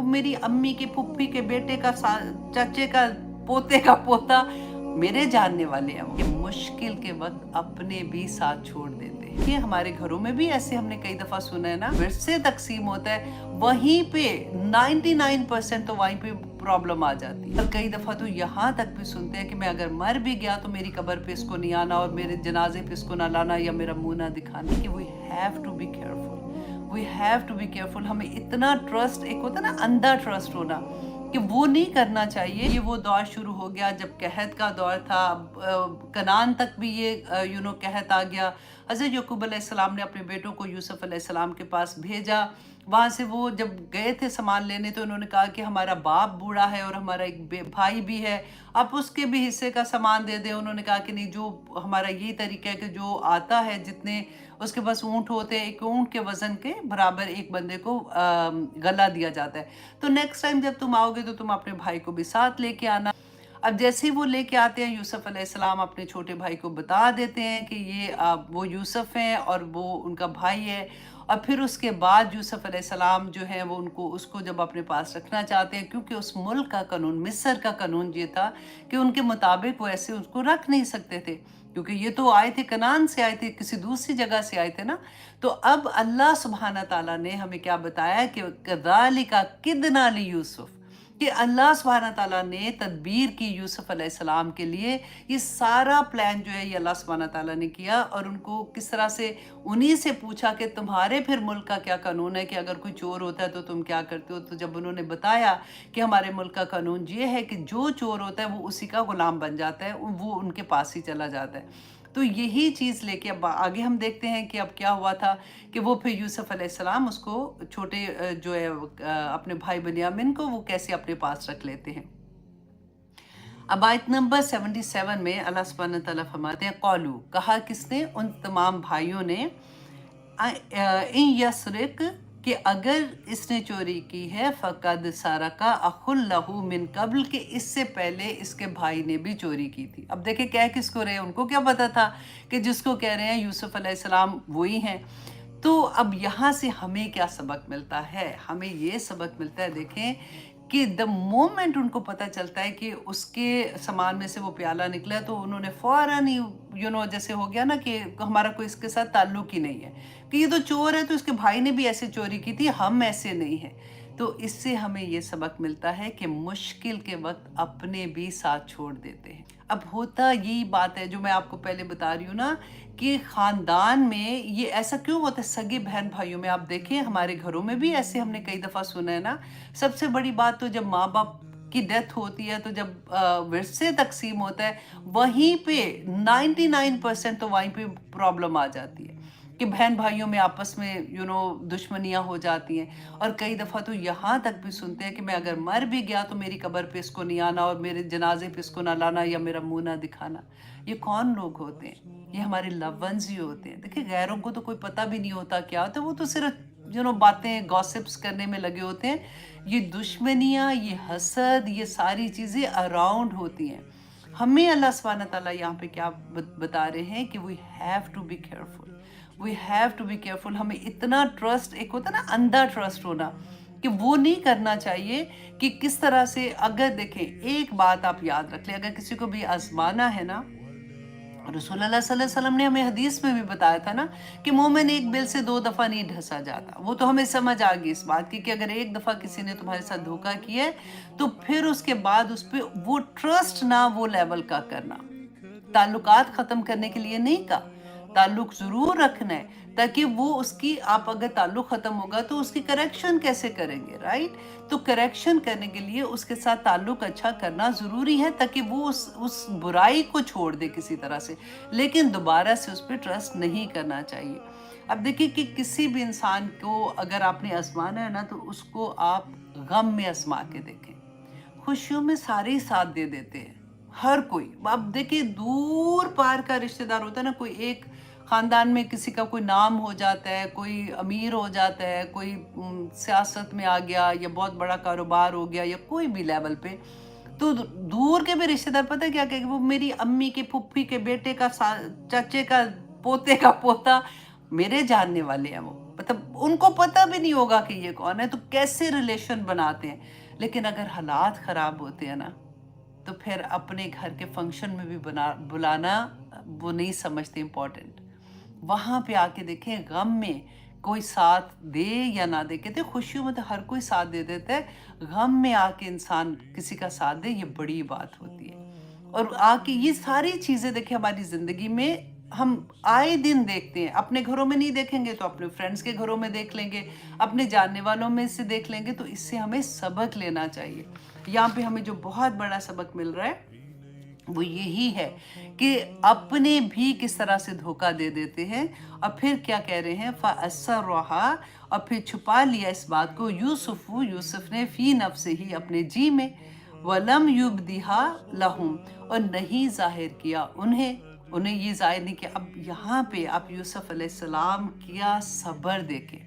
मेरी अम्मी के फुफ्फी के बेटे का चाचे का पोते का पोता, मेरे जानने वाले हैं वो। कि मुश्किल के वक्त अपने भी साथ छोड़ देते हैं। ये हमारे घरों में भी ऐसे हमने कई दफा सुना है ना, विरसे तकसीम होता है, वहीं पे 99% तो वहीं पे प्रॉब्लम आ जाती है। और कई दफा तो यहाँ तक भी सुनते हैं कि मैं अगर मर भी गया तो मेरी कब्र पे इसको नहीं आना और मेरे जनाजे पे इसको ना लाना या मेरा मुंह ना दिखाना। कि we have to be careful, we have to be careful. हमें इतना ट्रस्ट, एक होता है ना अंधा ट्रस्ट होना, कि वो नहीं करना चाहिए। ये वो दौर शुरू हो गया जब कहत का दौर था, कनान तक भी ये कहत आ गया। हज़रत याकूब अलैहिस्सलाम ने अपने बेटों को यूसुफ अलैहिस्सलाम के पास भेजा। वहाँ से वो जब गए थे सामान लेने तो उन्होंने कहा कि हमारा बाप बूढ़ा है और हमारा एक भाई भी है, आप उसके भी हिस्से का सामान दे दें। उन्होंने कहा कि नहीं, जो हमारा यही तरीका है कि जो आता है, जितने उसके पास ऊँट होते हैं, एक ऊँट के वज़न के बराबर एक बंदे को गला दिया जाता है। तो नेक्स्ट टाइम जब तुम आओगे तो तुम अपने भाई को भी साथ लेके आना। अब जैसे ही वो लेके आते हैं, यूसुफ अलैहिस्सलाम अपने छोटे भाई को बता देते हैं कि ये वो यूसुफ हैं और वो उनका भाई है। और फिर उसके बाद यूसुफ अलैहिस्सलाम जो है वो उसको जब अपने पास रखना चाहते हैं, क्योंकि उस मुल्क का कानून, मिस्र का कानून ये था कि उनके मुताबिक वो ऐसे उसको रख नहीं सकते थे, क्योंकि ये तो आए थे, कनान से आए थे, किसी दूसरी जगह से आए थे ना। तो अब अल्लाह सुब्हाना ताला ने हमें क्या बताया कि कज़ालिका किदना ली यूसुफ, कि अल्लाह सुब्हाना ताला ने तदबीर की यूसुफ अलैहिस्सलाम के लिए। ये सारा प्लान जो है ये अल्लाह सुब्हाना ताला ने किया और उनको किस तरह से उन्हीं से पूछा कि तुम्हारे फिर मुल्क का क्या कानून है, कि अगर कोई चोर होता है तो तुम क्या करते हो। तो जब उन्होंने बताया कि हमारे मुल्क का कानून ये है कि जो चोर होता है वो उसी का गुलाम बन जाता है, वो उनके पास ही चला जाता है। तो यही चीज़ लेके अब आगे हम देखते हैं कि अब क्या हुआ था कि वो फिर यूसुफ अलैहिस्सलाम उसको छोटे जो है अपने भाई बिन्यामिन को वो कैसे अपने पास रख लेते हैं। अब आयत नंबर 77 में अल्लाह सुब्हानहू तआला फरमाते हैं, कौलू, कहा किसने, उन तमाम भाइयों ने, इन यसरिक, कि अगर इसने चोरी की है, फ़क़द सरका अखुल लहू मिन कब्ल, के इससे पहले इसके भाई ने भी चोरी की थी। अब देखे कह किसको रहे हैं, उनको क्या पता था कि जिसको कह रहे हैं यूसुफ अलैहिस्सलाम वही हैं। तो अब यहाँ से हमें क्या सबक मिलता है, हमें ये सबक मिलता है, देखें कि द मोमेंट उनको पता चलता है कि उसके सामान में से वो प्याला निकला है, तो उन्होंने फ़ौरन ही जैसे हो गया ना कि हमारा कोई इसके साथ ताल्लुक ही नहीं है, कि ये तो चोर है, तो इसके भाई ने भी ऐसे चोरी की थी, हम ऐसे नहीं हैं। तो इससे हमें ये सबक मिलता है कि मुश्किल के वक्त अपने भी साथ छोड़ देते हैं। अब होता यही बात है जो मैं आपको पहले बता रही हूँ ना, कि ख़ानदान में ये ऐसा क्यों होता है, सगे बहन भाइयों में आप देखें, हमारे घरों में भी ऐसे हमने कई दफ़ा सुना है ना। सबसे बड़ी बात तो जब माँ बाप की डेथ होती है, तो जब विरसे तकसीम होता है, वहीं पे 99% तो वहीं पे प्रॉब्लम आ जाती है कि बहन भाइयों में आपस में दुश्मनियाँ हो जाती हैं। और कई दफ़ा तो यहाँ तक भी सुनते हैं कि मैं अगर मर भी गया तो मेरी कब्र पे इसको नहीं आना और मेरे जनाजे पे इसको ना लाना या मेरा मुंह ना दिखाना। ये कौन लोग होते हैं? ये हमारे लव वंस ही होते हैं। देखिए, गैरों को तो कोई पता भी नहीं होता क्या होता है, वो तो सिर्फ बातें गॉसिप्स करने में लगे होते हैं। ये दुश्मनियाँ, ये हसद, ये सारी चीज़ें अराउंड होती हैं। हमें अल्लाह सुब्हानहू तआला यहाँ पे क्या बता रहे हैं कि we have to be careful, we have to be careful. हमें इतना ट्रस्ट, एक होता है ना अंधा ट्रस्ट होना, कि वो नहीं करना चाहिए। कि किस तरह से, अगर देखें, एक बात आप याद रख लें, अगर किसी को भी आजमाना है ना, रसूल अल्लाह सल्लल्लाहु अलैहि वसल्लम ने हमें हदीस में भी बताया था ना कि मोमिन एक बिल से 2 दफ़ा नहीं ढसा जाता। वो तो हमें समझ आ गई इस बात की कि अगर एक दफ़ा किसी ने तुम्हारे साथ धोखा किया है, तो फिर उसके बाद उस पर वो ट्रस्ट ना वो लेवल का करना। ताल्लुकात ख़त्म करने के लिए नहीं कहा, ताल्लुक ज़रूर रखना है, ताकि वो उसकी, आप अगर ताल्लुक ख़त्म होगा तो उसकी करेक्शन कैसे करेंगे, राइट। तो करेक्शन करने के लिए उसके साथ ताल्लुक अच्छा करना ज़रूरी है, ताकि वो उस बुराई को छोड़ दे किसी तरह से, लेकिन दोबारा से उस पर ट्रस्ट नहीं करना चाहिए। अब देखिए कि किसी भी इंसान को अगर आपने आजमाना है ना, तो उसको आप गम में आजमा के देखें। खुशियों में सारे ही साथ दे देते हैं, हर कोई। अब देखिए, दूर पार का रिश्तेदार होता है ना, कोई एक ख़ानदान में किसी का कोई नाम हो जाता है, कोई अमीर हो जाता है, कोई सियासत में आ गया या बहुत बड़ा कारोबार हो गया या कोई भी लेवल पे, तो दूर के भी रिश्तेदार पता है क्या कहेंगे, वो मेरी अम्मी के फुफ्फी के बेटे का चाचे का पोते का पोता, मेरे जानने वाले हैं वो। मतलब उनको पता भी नहीं होगा कि ये कौन है, तो कैसे रिलेशन बनाते हैं। लेकिन अगर हालात ख़राब होते हैं ना, तो फिर अपने घर के फंक्शन में भी बुलाना वो नहीं समझते इम्पोर्टेंट। वहाँ पे आके देखें, गम में कोई साथ दे या ना दे, कहते खुशियों में तो हर कोई साथ दे देता है, गम में आके इंसान किसी का साथ दे, ये बड़ी बात होती है। और आके ये सारी चीज़ें देखें हमारी ज़िंदगी में हम आए दिन देखते हैं। अपने घरों में नहीं देखेंगे तो अपने फ्रेंड्स के घरों में देख लेंगे, अपने जानने वालों में से देख लेंगे, तो इससे हमें सबक लेना चाहिए। यहाँ पे हमें जो बहुत बड़ा सबक मिल रहा है वो यही है कि अपने भी किस तरह से धोखा दे देते हैं। और फिर क्या कह रहे हैं, फ़अस्सरहा, और फिर छुपा लिया इस बात को, यूसुफ ने फ़ी नफ्सिही, अपने जी में, वलम युबदिहा लहुम, और नहीं जाहिर किया उन्हें ये जाहिर नहीं किया। अब यहाँ पे आप यूसुफ अलैहिस्सलाम किया सब्र देखें,